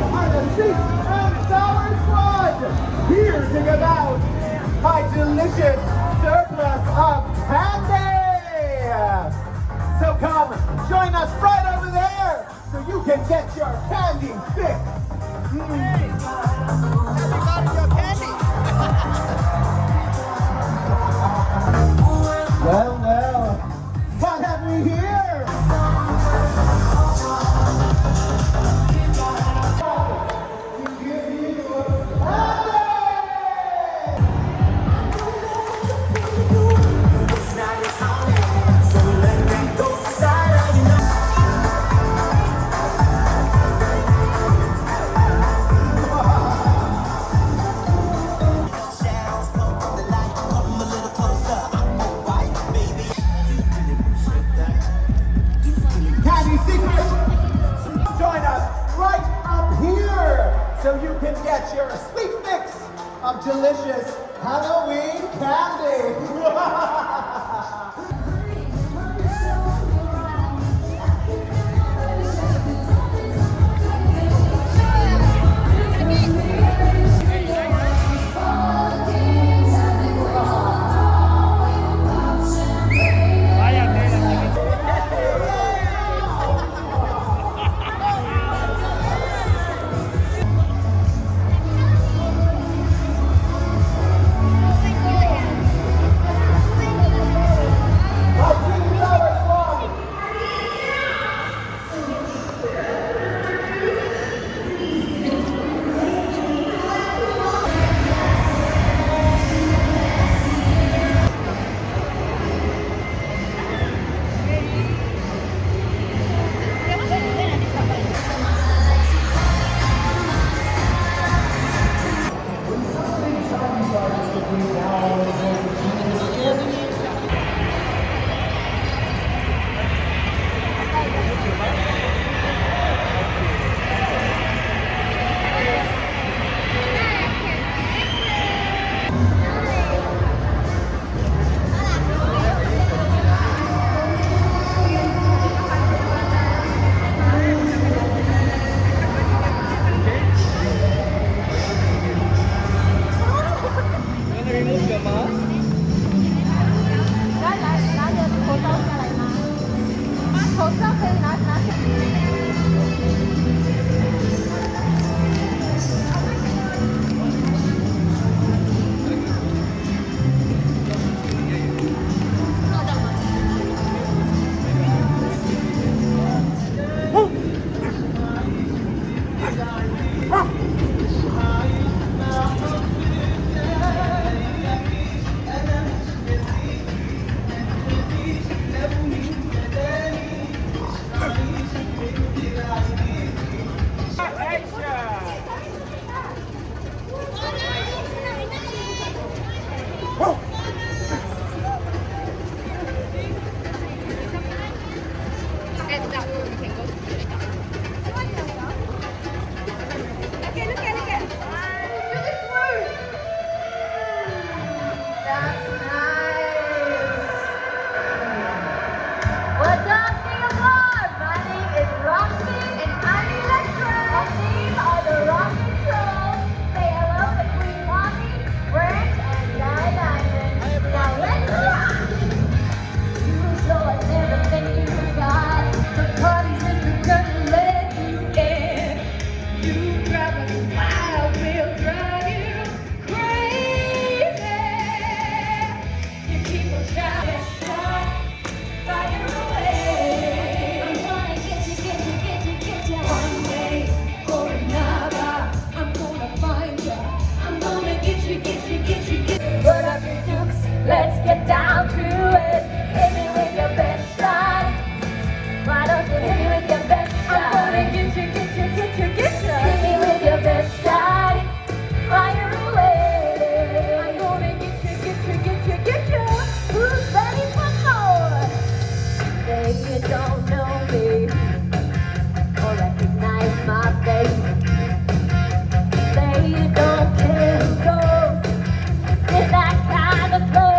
are the Sweet and Sour Squad, here to give out my delicious surplus of candy. So come, join us right over there so you can get your candy fix. Well, what have we here? Candy Secret! Join us right up here so you can get your sweet fix of delicious Halloween candy. What's up, Singapore? My name is Roxy and I'm Electra. And these are the Rock Controls. Say hello to Queen Poppy, Branch, and Guy Diamond. Now let's rock! You show us everything you got. The party's just gonna let you in. You grab a smile, we'll drive you crazy. You keep on shouting, shout. Fire away. I'm gonna get you one day or another. I'm gonna find you. I'm gonna get you. Put up your dukes, let's get down to it. Hit me with your best shot. Why don't you hit me with your best shot? I'm gonna get you. Hit me with your best shot. Fire away. I'm gonna get you. Who's ready for more? Say you don't know me or recognize my face. Say you don't care who goes in that kind of place.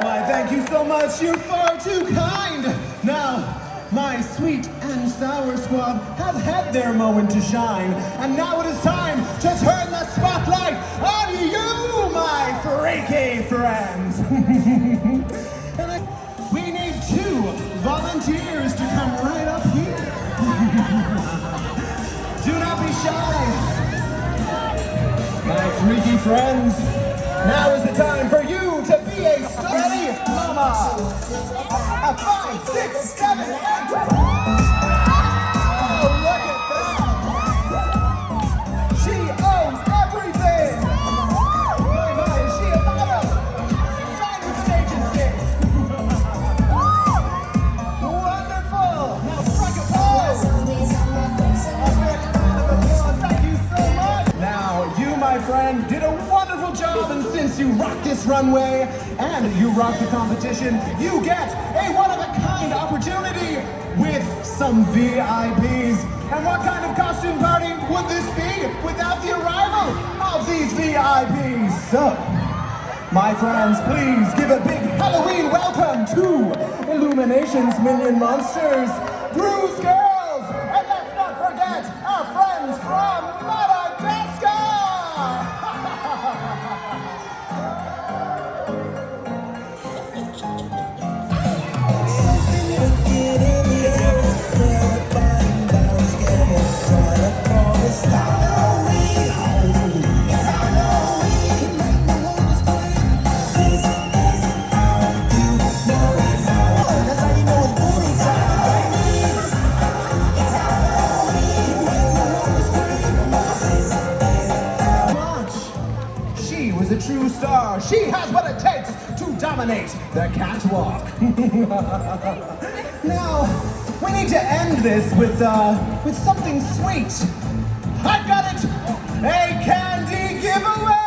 Why, thank you so much. You're far too kind. Now, my sweet and sour squad have had their moment to shine, and now it is time to turn the spotlight on you, my freaky friends. We need 2 volunteers to come right up here. Do not be shy. My freaky friends, now is the time for you to be a star. Ready, mama? A 5, 6, 7, 8. Oh, look at that. She owns everything. My, is she a model? Sign with stage and stick. Wonderful. Now strike a pose. Thank you so much. Now, you, my friend, did a wonderful job, and since you rocked this runway and you rocked the competition, you get a one-of-a-kind opportunity with some VIPs. And what kind of costume party would this be without the arrival of these VIPs? So, my friends, please give a big Halloween welcome to Illumination's Minion Monsters, Bruise Girls, and let's not forget our friends from Madagascar! She was a true star. She has what it takes to dominate the catwalk. Now, we need to end this with something sweet. I got it! A candy giveaway!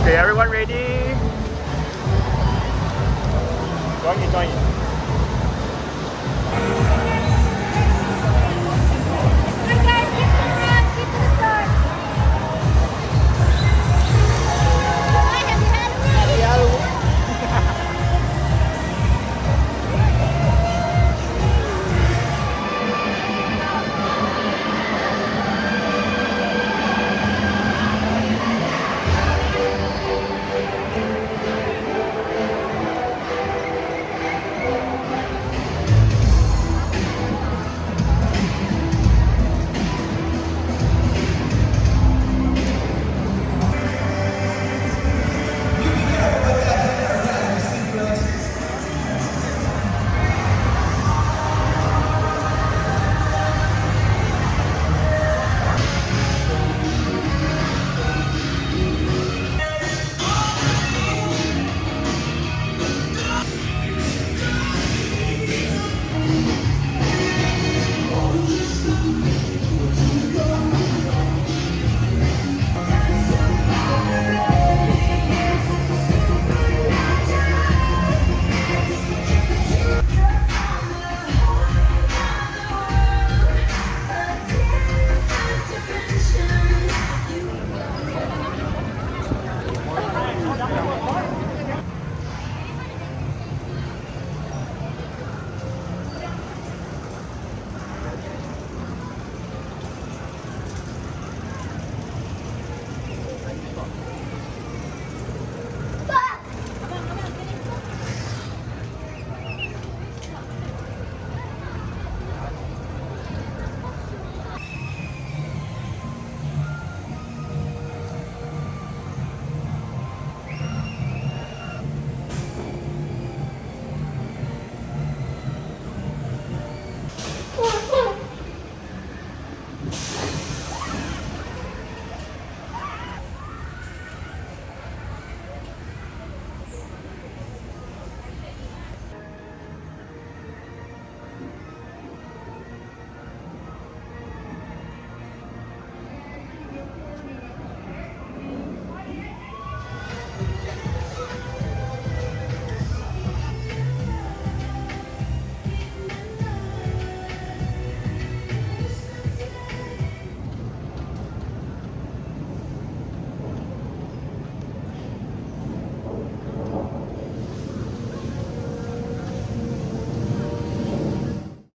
Okay, everyone ready? Join me.